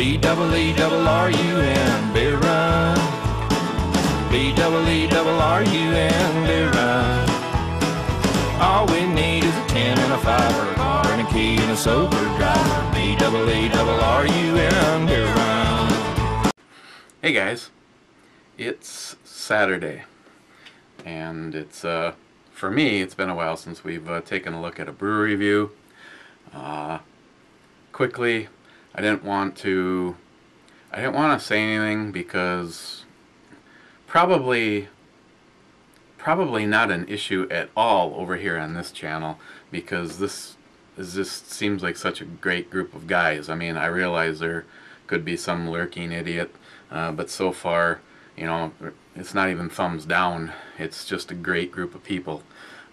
BEERUN, beer run. BEERUN, beer run. All we need is a 10 and a 5 or a car and a key and a sober driver. BEERUN, beer run. Hey guys, it's Saturday, and it's for me it's been a while since we've taken a look at a brew review. Quickly, I didn't want to say anything because probably not an issue at all over here on this channel, because this just seems like such a great group of guys. I mean, I realize there could be some lurking idiot, but so far, you know, it's not even thumbs down. It's just a great group of people.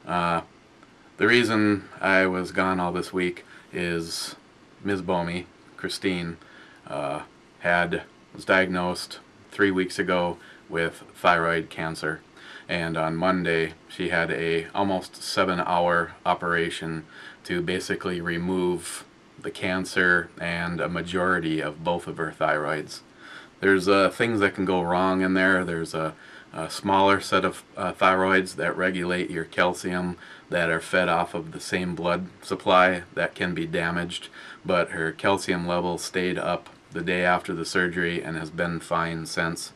The reason I was gone all this week is Ms. Bomey, Christine, was diagnosed 3 weeks ago with thyroid cancer, and on Monday she had a almost 7-hour operation to basically remove the cancer and a majority of both of her thyroids. There's things that can go wrong in there. There's a smaller set of thyroids that regulate your calcium that are fed off of the same blood supply that can be damaged, but her calcium level stayed up the day after the surgery and has been fine since.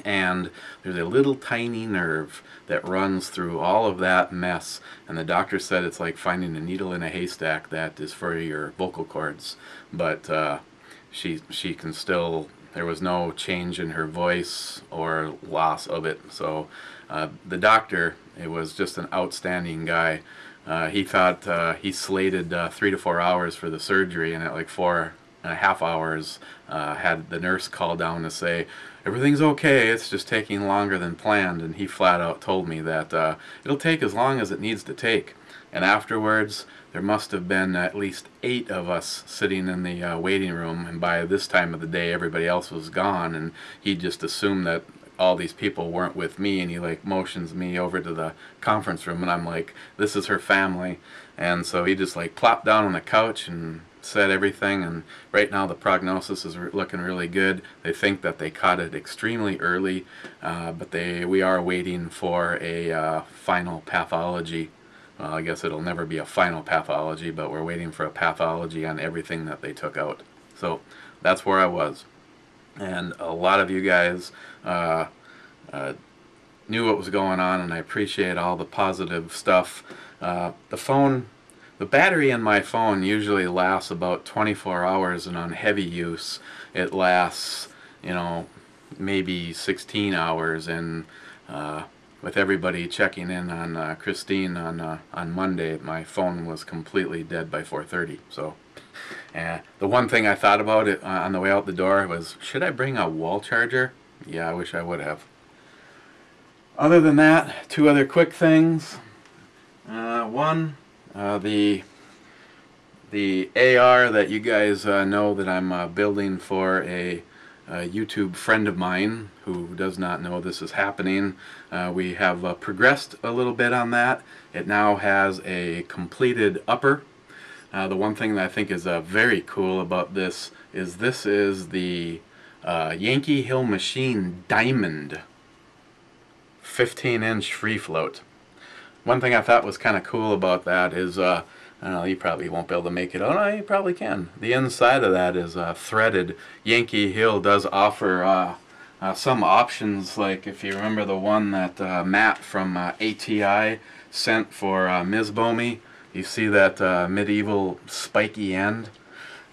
And there's a little tiny nerve that runs through all of that mess, and the doctor said it's like finding a needle in a haystack that is for your vocal cords. But she can still, there was no change in her voice or loss of it. So the doctor, it was just an outstanding guy. He thought he slated 3 to 4 hours for the surgery, and at like 4.5 hours had the nurse call down to say everything's okay, it's just taking longer than planned. And he flat out told me that it'll take as long as it needs to take. And afterwards there must have been at least 8 of us sitting in the waiting room, and by this time of the day everybody else was gone, and he just assumed that all these people weren't with me, and he like motions me over to the conference room, and I'm like, this is her family. And so he just like plopped down on the couch and said everything, and right now the prognosis is looking really good. They think that they caught it extremely early, but we are waiting for a final pathology. Well, I guess it'll never be a final pathology, but we're waiting for a pathology on everything that they took out. So that's where I was. And a lot of you guys knew what was going on, and I appreciate all the positive stuff. The battery in my phone usually lasts about 24 hours, and on heavy use it lasts, you know, maybe 16 hours. And with everybody checking in on Christine on Monday, my phone was completely dead by 4:30. So the one thing I thought about it on the way out the door was, should I bring a wall charger? Yeah, I wish I would have. Other than that, 2 other quick things. One, the AR that you guys know that I'm building for a YouTube friend of mine who does not know this is happening. We have progressed a little bit on that. It now has a completed upper. The one thing that I think is very cool about this is the Yankee Hill Machine Diamond 15-inch free float. One thing I thought was kind of cool about that is, I don't know, you probably won't be able to make it. Oh no, you probably can. The inside of that is threaded. Yankee Hill does offer some options, like if you remember the one that Matt from ATI sent for Ms. Bomey. You see that medieval spiky end?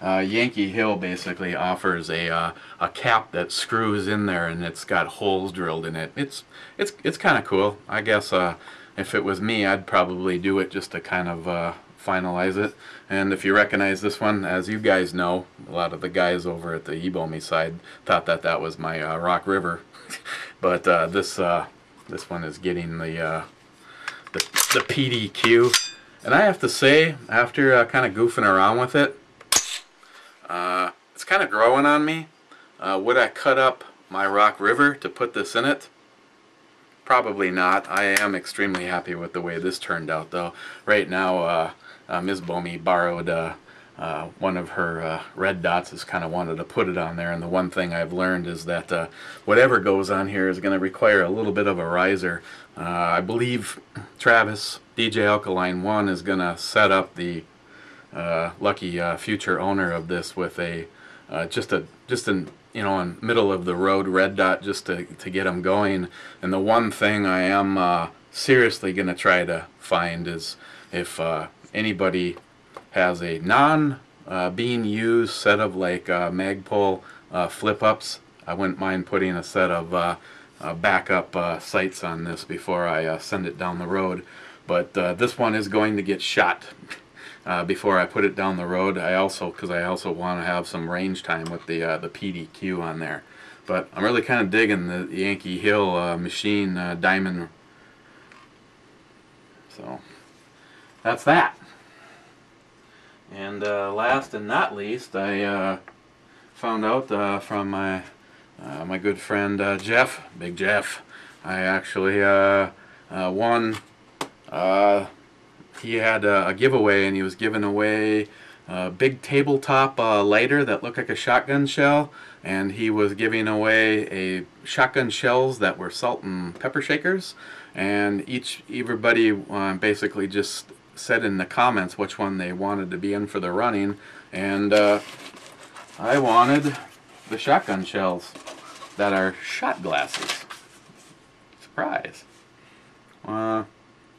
Yankee Hill basically offers a cap that screws in there, and it's got holes drilled in it. It's kind of cool. I guess if it was me, I'd probably do it just to kind of finalize it. And if you recognize this one, as you guys know, a lot of the guys over at the eBomey side thought that was my Rock River, but this one is getting the PDQ. And I have to say, after kind of goofing around with it, it's kind of growing on me. Would I cut up my Rock River to put this in it? Probably not. I am extremely happy with the way this turned out, though. Right now, Ms. Bomey borrowed one of her red dots has kind of wanted to put it on there, and the one thing I've learned is that whatever goes on here is going to require a little bit of a riser. I believe Travis, DJ Alkaline 1, is going to set up the lucky future owner of this with a just an in middle of the road red dot, just to get them going. And the one thing I am seriously going to try to find is if anybody has a non being used set of like Magpul flip ups. I wouldn't mind putting a set of backup sights on this before I send it down the road. But this one is going to get shot before I put it down the road. Because I also want to have some range time with the PDQ on there. But I'm really kind of digging the Yankee Hill machine diamond. So that's that. And last and not least, I found out from my good friend Jeff, Big Jeff. I actually won. He had a giveaway, and he was giving away a big tabletop lighter that looked like a shotgun shell, and he was giving away a shotgun shells that were salt and pepper shakers. And everybody basically just said in the comments which one they wanted to be in for the running, and I wanted the shotgun shells that are shot glasses. Surprise. I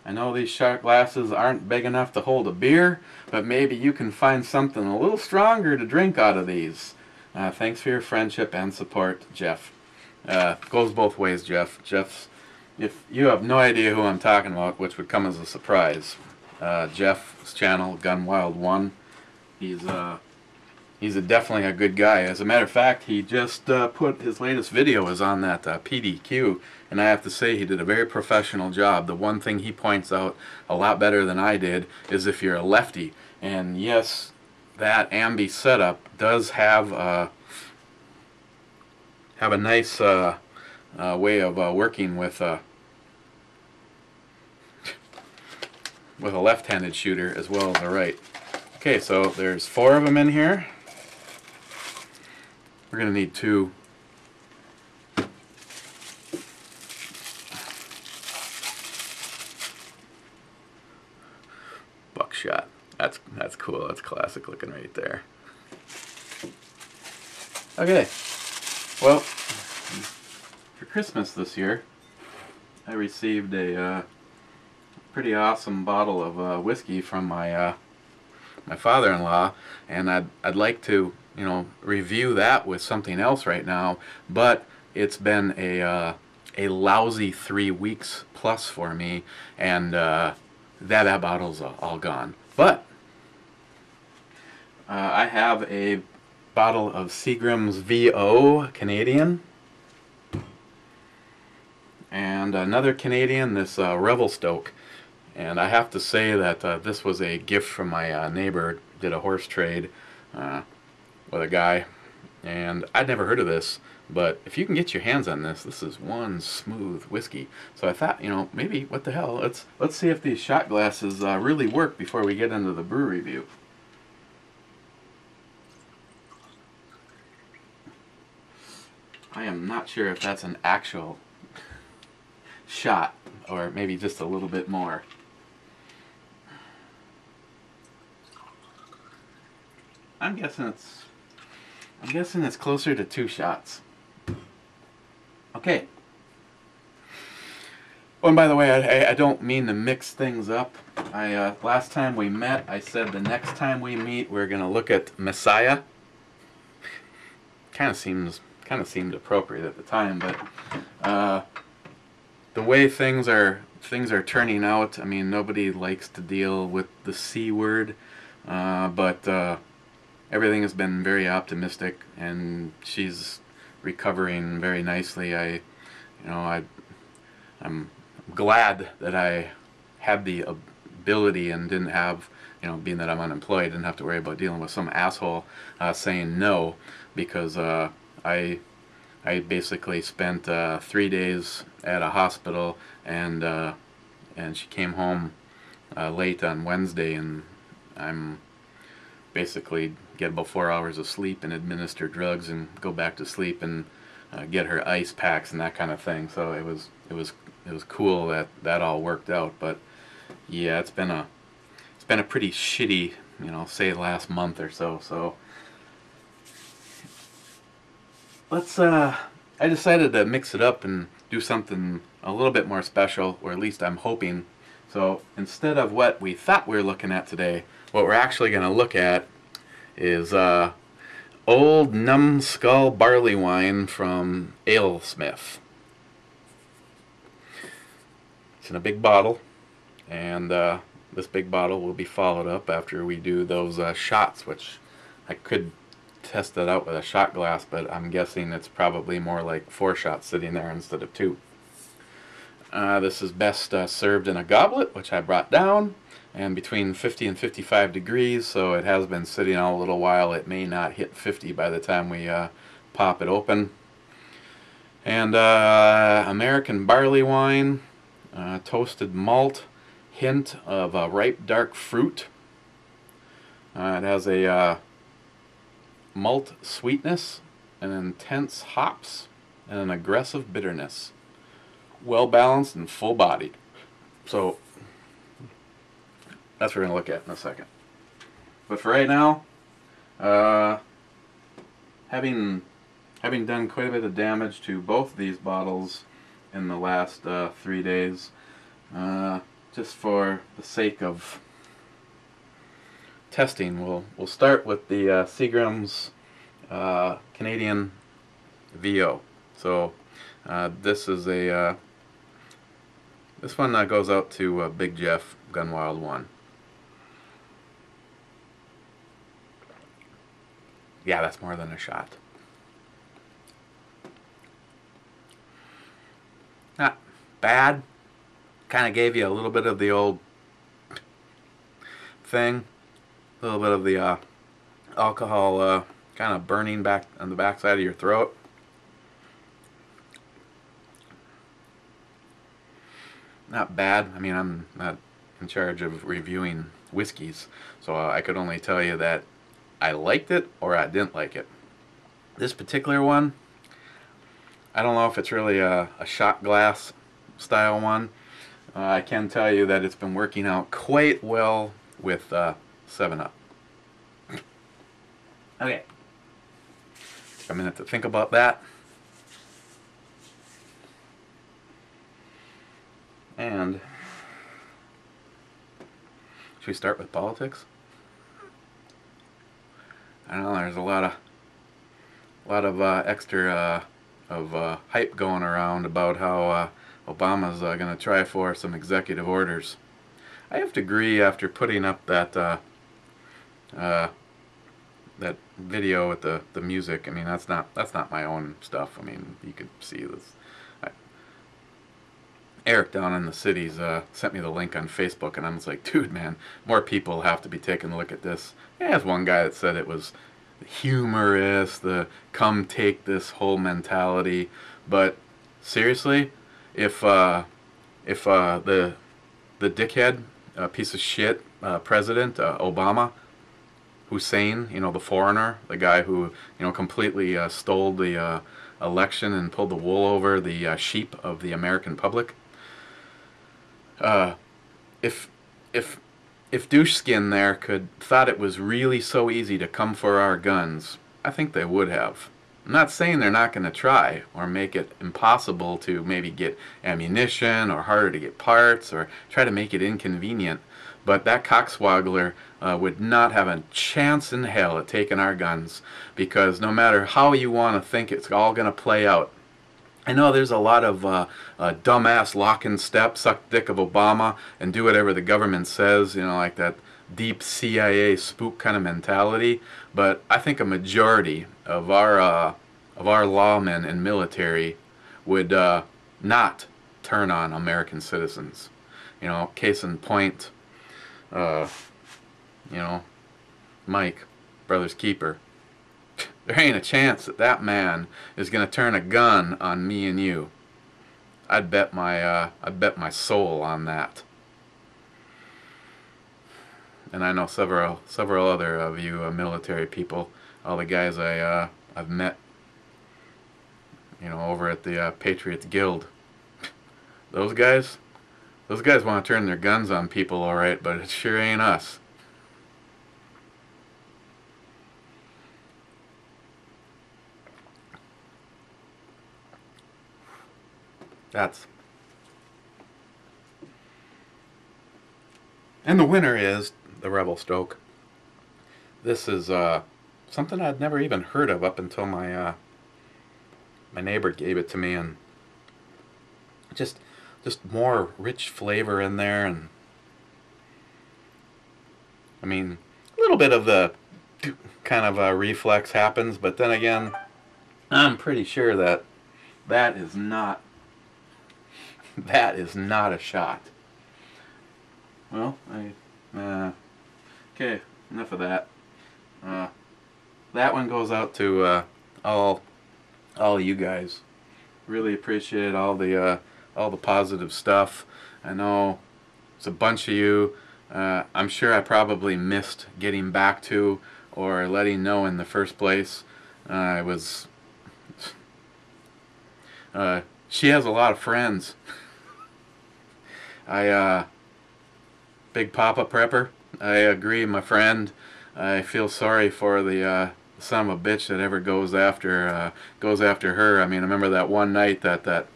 know these shot glasses aren't big enough to hold a beer, but maybe you can find something a little stronger to drink out of these. Thanks for your friendship and support, Jeff. Goes both ways, Jeff. If you have no idea who I'm talking about, which would come as a surprise, Jeff's channel, Gun Wild 1, he's definitely a good guy. As a matter of fact, he just put his latest video is on that PDQ, and I have to say he did a very professional job. The one thing he points out a lot better than I did is if you're a lefty. And yes, that ambi setup does have a nice way of working with a left-handed shooter as well as a right. Okay, so there's 4 of them in here. We're going to need 2. Buckshot. That's cool. That's classic looking right there. Okay. Well, for Christmas this year, I received a pretty awesome bottle of whiskey from my my father-in-law, and I'd like to review that with something else right now, but it's been a lousy 3 weeks plus for me, and that bottle's all gone. But I have a bottle of Seagram's VO Canadian, and another Canadian, this Revelstoke. And I have to say that this was a gift from my neighbor. Did a horse trade with a guy, and I'd never heard of this, but if you can get your hands on this, this is one smooth whiskey. So I thought, maybe, what the hell, let's see if these shot glasses really work before we get into the brew review. I am not sure if that's an actual shot, or maybe just a little bit more. I'm guessing it's closer to 2 shots. Okay. Oh, and by the way, I don't mean to mix things up. Last time we met, I said the next time we meet, we're gonna look at Messiah. Kind of seemed appropriate at the time, but the way things are turning out, I mean, nobody likes to deal with the C word, but everything has been very optimistic, and she's recovering very nicely. I'm glad that I had the ability and didn't have, being that I'm unemployed, didn't have to worry about dealing with some asshole saying no, because I basically spent 3 days at a hospital, and she came home late on Wednesday, and I'm basically get about 4 hours of sleep and administer drugs and go back to sleep and get her ice packs and that kind of thing. So it was cool that that all worked out. But yeah, it's been a pretty shitty, say last month or so. So let's I decided to mix it up and do something a little bit more special, or at least I'm hoping. So instead of what we thought we were looking at today, what we're actually going to look at is old Numbskull barley wine from AleSmith. It's in a big bottle, and this big bottle will be followed up after we do those shots, which I could test that out with a shot glass, but I'm guessing it's probably more like 4 shots sitting there instead of 2. This is best served in a goblet, which I brought down, and between 50 and 55 degrees, so it has been sitting out a little while. It may not hit 50 by the time we pop it open. And American barley wine, toasted malt, hint of ripe dark fruit. It has a malt sweetness, an intense hops, and an aggressive bitterness. Well balanced and full bodied. So that's what we're going to look at in a second. But for right now, having done quite a bit of damage to both these bottles in the last 3 days, just for the sake of testing, we'll start with the Seagram's Canadian VO. So this is a this one goes out to Big Jeff Gunwild 1. Yeah, that's more than a shot. Not bad. Kind of gave you a little bit of the old thing, a little bit of the alcohol kind of burning back on the backside of your throat. Not bad. I mean, I'm not in charge of reviewing whiskeys, so I could only tell you that I liked it or I didn't like it. This particular one, I don't know if it's really a shot glass style one. I can tell you that it's been working out quite well with 7-Up. Okay. Take a minute to think about that. And should we start with politics? I don't know, there's a lot of extra hype going around about how Obama's going to try for some executive orders. I have to agree, after putting up that that video with the music. I mean, that's not my own stuff. I mean, you could see this. Eric down in the cities sent me the link on Facebook, and I was like, dude, man, more people have to be taking a look at this. Yeah, there's one guy that said it was humorous, the come take this whole mentality, but seriously, if the dickhead, piece of shit president, Obama, Hussein, the foreigner, the guy who completely stole the election and pulled the wool over the sheep of the American public. If douche skin there thought it was really so easy to come for our guns, I think they would have. I'm not saying they're not going to try or make it impossible to maybe get ammunition or harder to get parts or try to make it inconvenient, but that cockswaggler would not have a chance in hell at taking our guns, because no matter how you want to think it's all going to play out, I know there's a lot of dumbass lock and step, suck dick of Obama and do whatever the government says, like that deep CIA spook kind of mentality. But I think a majority of our lawmen and military would not turn on American citizens. Case in point, Mike, brother's keeper. There ain't a chance that man is going to turn a gun on me and you. I'd bet my soul on that. and I know several other of you military people, all the guys I've met, you know, over at the Patriots Guild. Those guys want to turn their guns on people, all right, but it sure ain't us. And the winner is the Rebel Stoke. This is something I'd never even heard of up until my my neighbor gave it to me, and just more rich flavor in there, and I mean, a little bit of the kind of a reflex happens, but then again, I'm pretty sure that that is not a shot. Well, okay, enough of that. That one goes out to all you guys. Really appreciate all the positive stuff. I know it's a bunch of you. I'm sure I probably missed getting back to or letting know in the first place. She has a lot of friends. Big Papa Prepper, I agree, my friend. I feel sorry for the son of a bitch that ever goes after her. I mean, I remember that one night that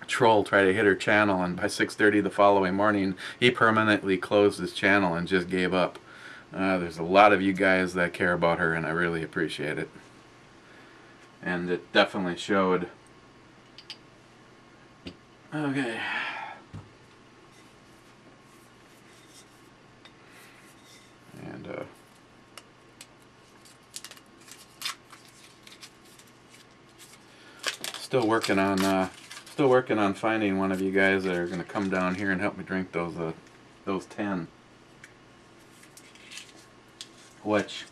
troll tried to hit her channel, and by 6:30 the following morning, he permanently closed his channel and just gave up. There's a lot of you guys that care about her, and I really appreciate it. And it definitely showed. Okay. And still working on finding one of you guys that are going to come down here and help me drink those 10. Which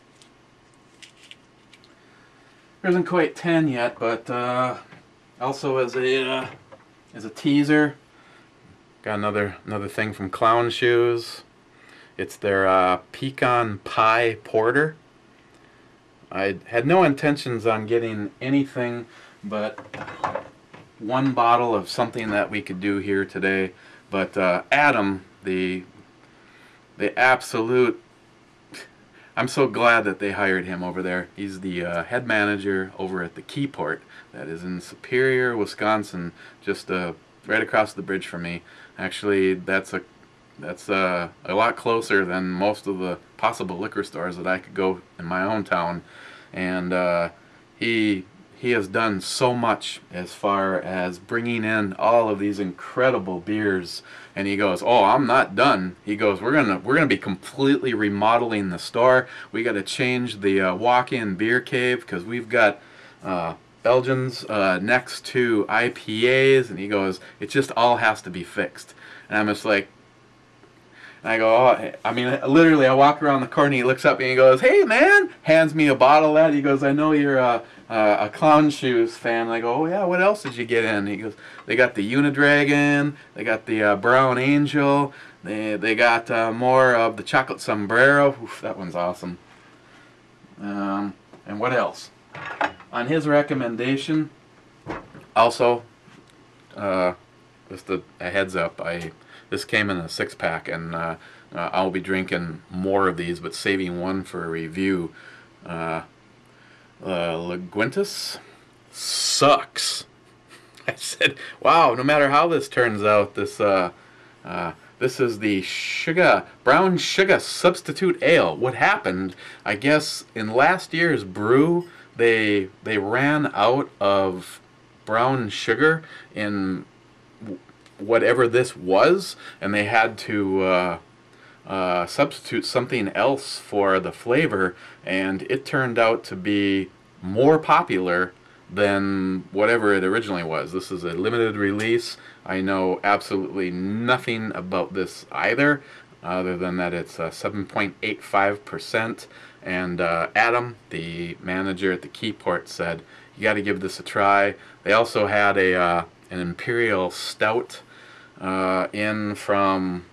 there isn't quite 10 yet, but also as a teaser, got another thing from Clown Shoes. It's their pecan pie porter. I had no intentions on getting anything but one bottle of something that we could do here today, but Adam, the absolute, I'm so glad that they hired him over there. He's the head manager over at the Keyport that is in Superior, Wisconsin, just right across the bridge from me. Actually, that's a lot closer than most of the possible liquor stores that I could go in my own town, and he has done so much as far as bringing in all of these incredible beers. And he goes, "Oh, I'm not done." He goes, "We're gonna be completely remodeling the store. We got to change the walk-in beer cave because we've got Belgians next to IPAs." And he goes, "It just all has to be fixed." And I'm just like. And I go, oh, I mean, literally, I walk around the corner, he looks up and he goes, "Hey, man," hands me a bottle of that. He goes, "I know you're a Clown Shoes fan." And I go, "Oh, yeah, what else did you get in?" He goes, "They got the Unidragon, they got the Brown Angel, they got more of the Chocolate Sombrero." Oof, that one's awesome. And what else? On his recommendation, also, just a heads up, this came in a 6-pack, and I'll be drinking more of these, but saving one for a review. Laguentus sucks. I said, wow, no matter how this turns out, this is the brown sugar substitute ale. What happened, I guess, in last year's brew, they ran out of brown sugar in whatever this was, and they had to substitute something else for the flavor, and it turned out to be more popular than whatever it originally was. This is a limited release. I know absolutely nothing about this either, other than that it's 7.85%, and Adam, the manager at the Keyport, said you got to give this a try. They also had an Imperial Stout in from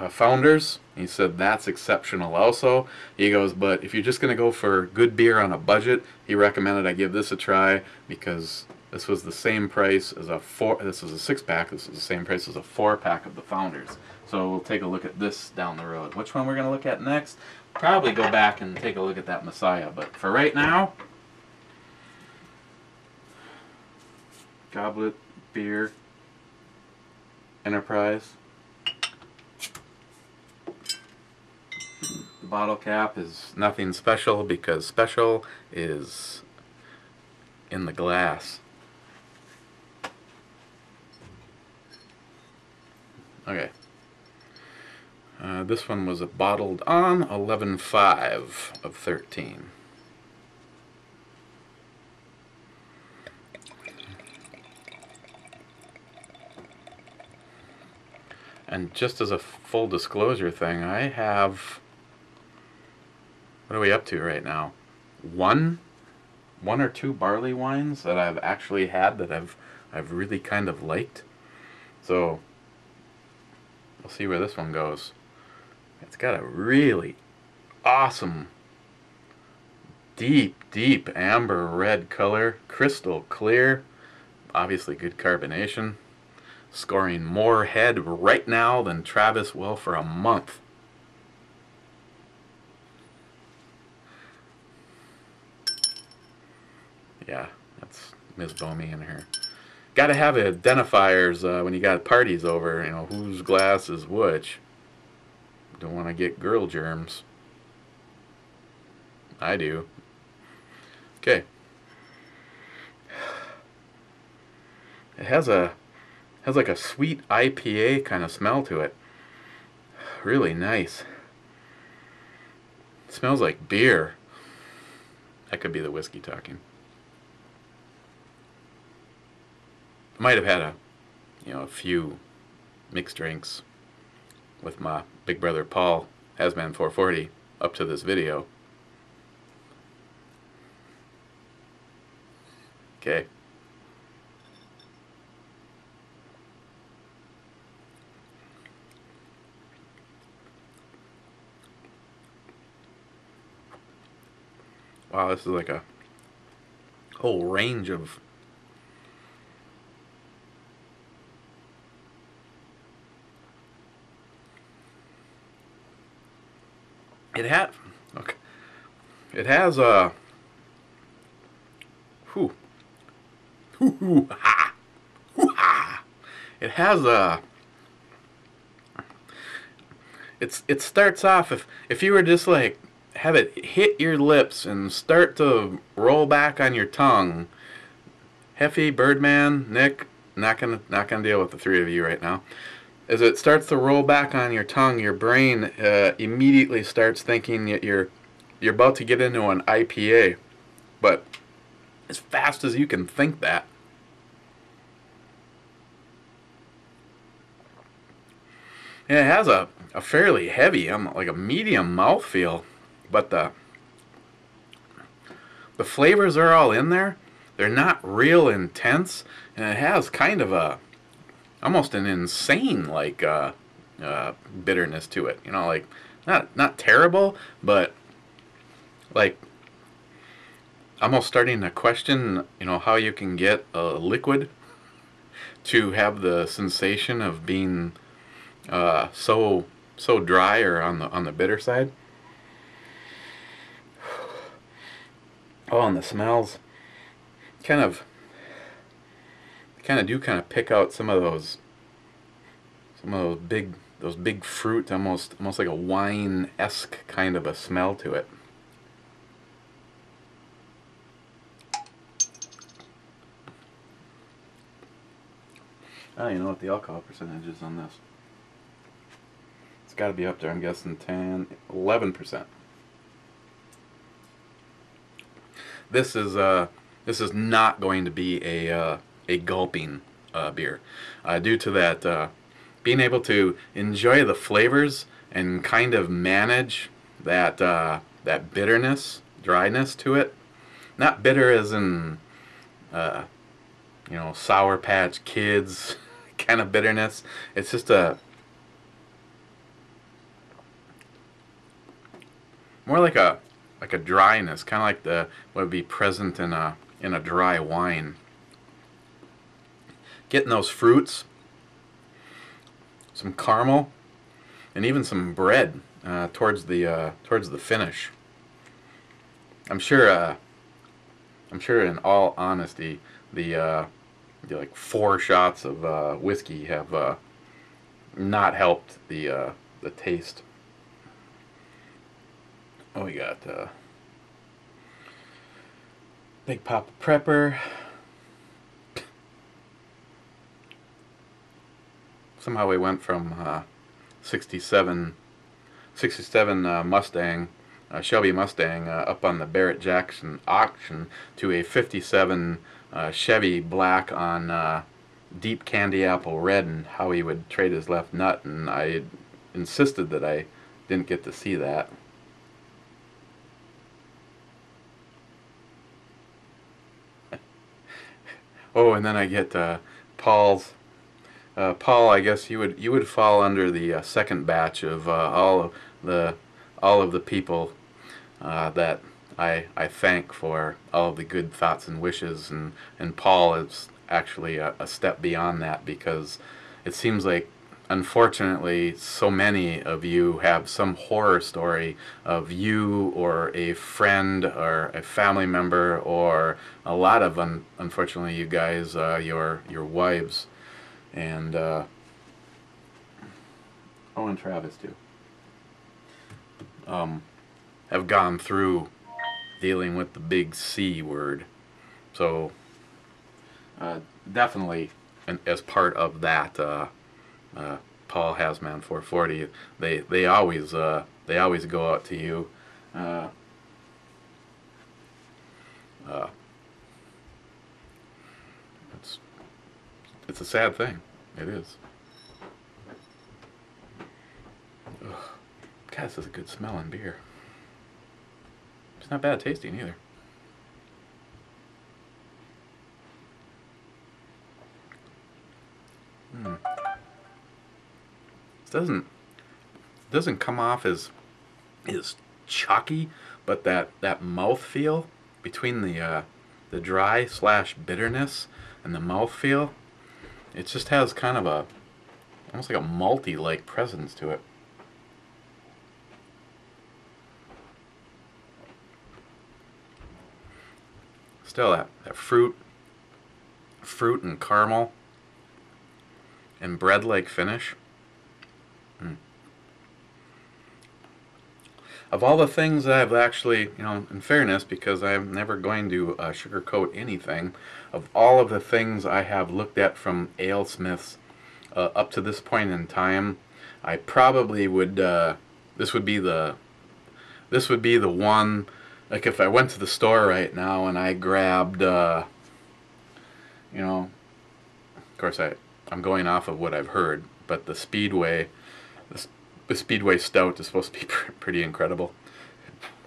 Founders. He said that's exceptional also. He goes, but if you're just going to go for good beer on a budget, he recommended I give this a try because this was the same price as this was a 6-pack, this was the same price as a 4-pack of the Founders. So we'll take a look at this down the road. Which one we're going to look at next? Probably go back and take a look at that Messiah, but for right now, Goblet Beer Enterprise. The bottle cap is nothing special because special is in the glass. Okay. This one was bottled on 11/5 of 13. And just as a full disclosure thing, I have, what are we up to right now? One or two barley wines that I've actually had that I've really kind of liked. So we'll see where this one goes. It's got a really awesome deep amber red color, crystal clear, obviously good carbonation, scoring more head right now than Travis will for a month. Yeah, that's Ms. Bomey in her. Got to have identifiers when you got parties over, you know, whose glass is which. Don't want to get girl germs. I do. Okay. It has like a sweet IPA kind of smell to it. Really nice. It smells like beer. That could be the whiskey talking. Might have had a few mixed drinks with my big brother Paul, Hasman 440, up to this video. Okay. Wow, this is like a whole range of It has a it has a it starts off, if you were just like have it hit your lips and start to roll back on your tongue. Heffy, Birdman, Nick, not gonna deal with the three of you right now. As it starts to roll back on your tongue, your brain immediately starts thinking that you're about to get into an IPA. But as fast as you can think that, and it has a fairly heavy, like a medium mouthfeel, but the flavors are all in there. They're not real intense, and it has kind of almost an insane like bitterness to it. You know, like not terrible, but like almost starting to question, you know, how you can get a liquid to have the sensation of being so dry or on the bitter side. Oh, and the smells kind of pick out some of those big fruit, almost like a wine-esque kind of a smell to it. I don't even know what the alcohol percentage is on this. It's got to be up there. I'm guessing 11%. This is not going to be a gulping beer, due to that being able to enjoy the flavors and kind of manage that bitterness, dryness to it. Not bitter as in Sour Patch Kids kind of bitterness. It's just more like a dryness, kind of like the what would be present in a dry wine. Getting those fruits, some caramel, and even some bread towards the finish. I'm sure in all honesty, the like 4 shots of whiskey have not helped the taste. Oh, we got big pop of pepper. Somehow we went from 67 Mustang, Shelby Mustang, up on the Barrett Jackson auction to a 57 Chevy black on deep candy apple red, and how he would trade his left nut, and I insisted that I didn't get to see that. Oh, and then I get Paul's. Paul, I guess you would fall under the second batch of all of the people that I thank for all of the good thoughts and wishes, and Paul is actually a step beyond that, because it seems like, unfortunately, so many of you have some horror story of you or a friend or a family member, or a lot of unfortunately you guys, your wives, and and Travis too, have gone through dealing with the big C word. So definitely, as part of that, Paul Hasman 440, they always go out to you. It's a sad thing. It is. Ugh. God, this is a good smelling beer. It's not bad tasting either. It doesn't come off as chalky, but that mouthfeel between the dry / bitterness and the mouthfeel, it just has kind of almost like a malty-like presence to it. Still that fruit and caramel and bread-like finish. Of all the things that I've actually, in fairness, because I'm never going to sugarcoat anything, of all of the things I have looked at from AleSmiths up to this point in time, I probably would, this would be the one, like if I went to the store right now and I grabbed, of course I'm going off of what I've heard, but the Speedway Stout is supposed to be pretty incredible.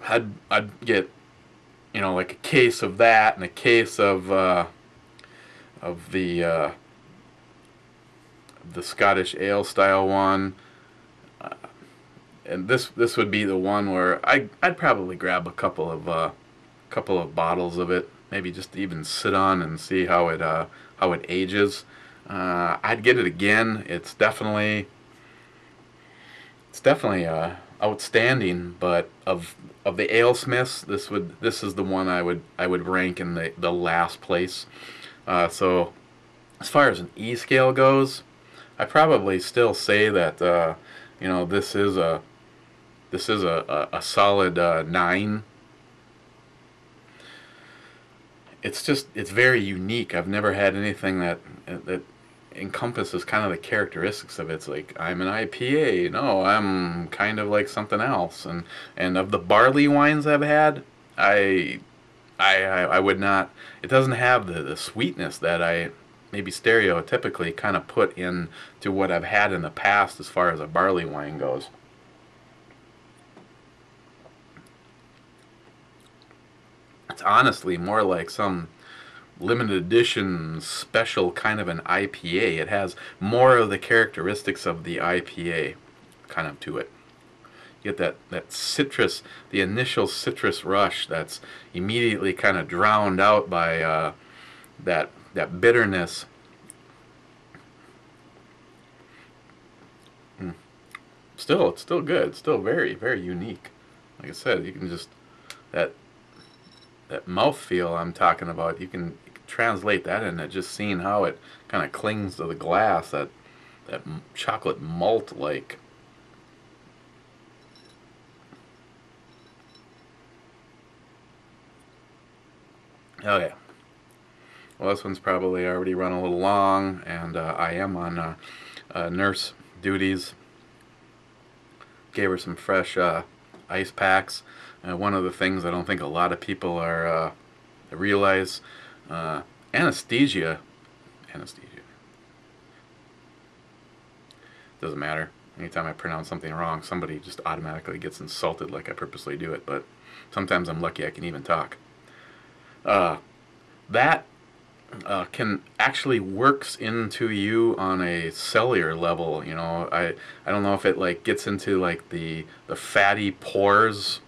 I'd get, like a case of that and a case of the Scottish ale style one, and this would be the one where I'd probably grab a couple of bottles of it, maybe just to even sit on and see how it ages. I'd get it again. It's definitely outstanding, but of the AleSmiths, this is the one I would rank in the last place. So as far as an E scale goes, I probably still say that this is a solid 9. It's very unique. I've never had anything that encompasses kind of the characteristics of it. It's like, I'm an IPA. No, I'm kind of like something else. And of the barley wines I've had, I would not. It doesn't have the sweetness that I maybe stereotypically kind of put in to what I've had in the past as far as a barley wine goes. It's honestly more like some limited edition special kind of an IPA. It has more of the characteristics of the IPA kind of to it. You get that citrus, the initial citrus rush that's immediately kind of drowned out by that bitterness. Still, it's still good. It's still very, very unique. Like I said, you can just that mouthfeel I'm talking about. You can translate that into just seeing how it kind of clings to the glass. That chocolate malt like. Oh yeah. Well, this one's probably already run a little long, and I am on nurse duties. Gave her some fresh ice packs. One of the things I don't think a lot of people are realize, anesthesia doesn't matter. Anytime I pronounce something wrong, somebody just automatically gets insulted like I purposely do it, but sometimes I'm lucky I can even talk. That can actually works into you on a cellular level. You know, I don't know if it like gets into like the fatty pores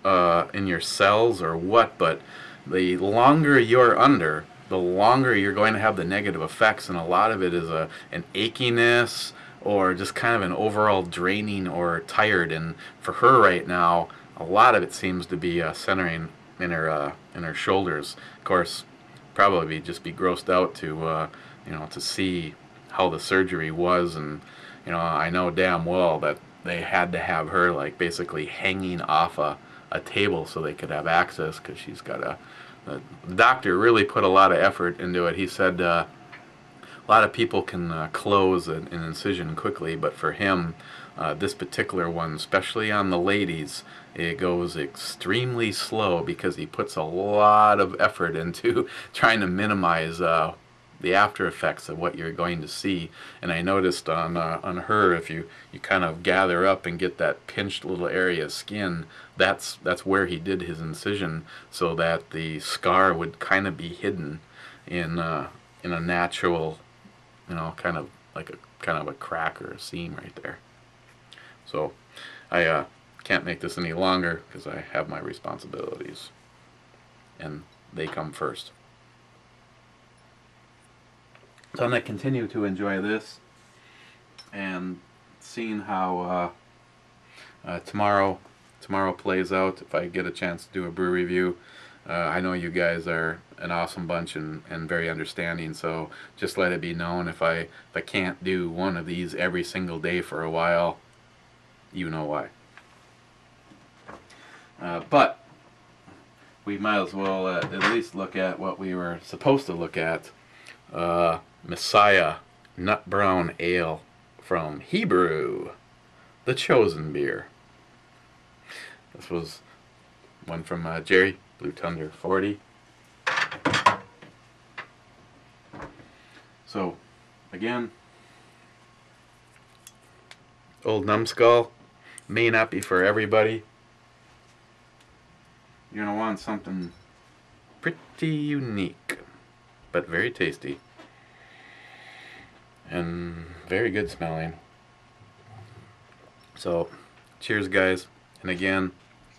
in your cells or what, but the longer you're under, the longer you're going to have the negative effects, and a lot of it is an achiness or just kind of an overall draining or tired. And for her right now, a lot of it seems to be centering in her shoulders. Of course, probably just be grossed out to to see how the surgery was, and I know damn well that they had to have her like basically hanging off a table so they could have access, because she's got the doctor really put a lot of effort into it. He said a lot of people can close an incision quickly, but for him, this particular one, especially on the ladies, it goes extremely slow because he puts a lot of effort into trying to minimize the after effects of what you're going to see. And I noticed on her, if you kind of gather up and get that pinched little area of skin, that's where he did his incision, so that the scar would kind of be hidden in a natural, kind of like a crack or a seam right there. So I can't make this any longer because I have my responsibilities, and they come first. So I'm going to continue to enjoy this, and seeing how tomorrow plays out. If I get a chance to do a brew review, I know you guys are an awesome bunch and very understanding, so just let it be known if I can't do one of these every single day for a while, you know why. But we might as well at least look at what we were supposed to look at. Messiah Nut Brown Ale from Hebrew, the chosen beer. This was one from Jerry, Blue Thunder 40. So, again, Old Numbskull may not be for everybody. You're going to want something pretty unique, but very tasty and very good smelling. So, cheers guys, and again,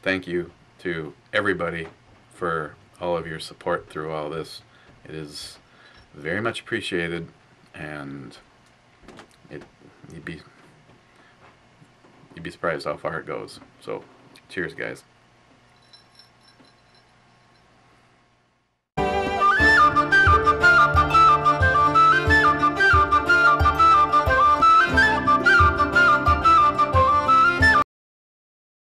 thank you to everybody for all of your support through all this. It is very much appreciated, and you'd be surprised how far it goes. So, cheers guys.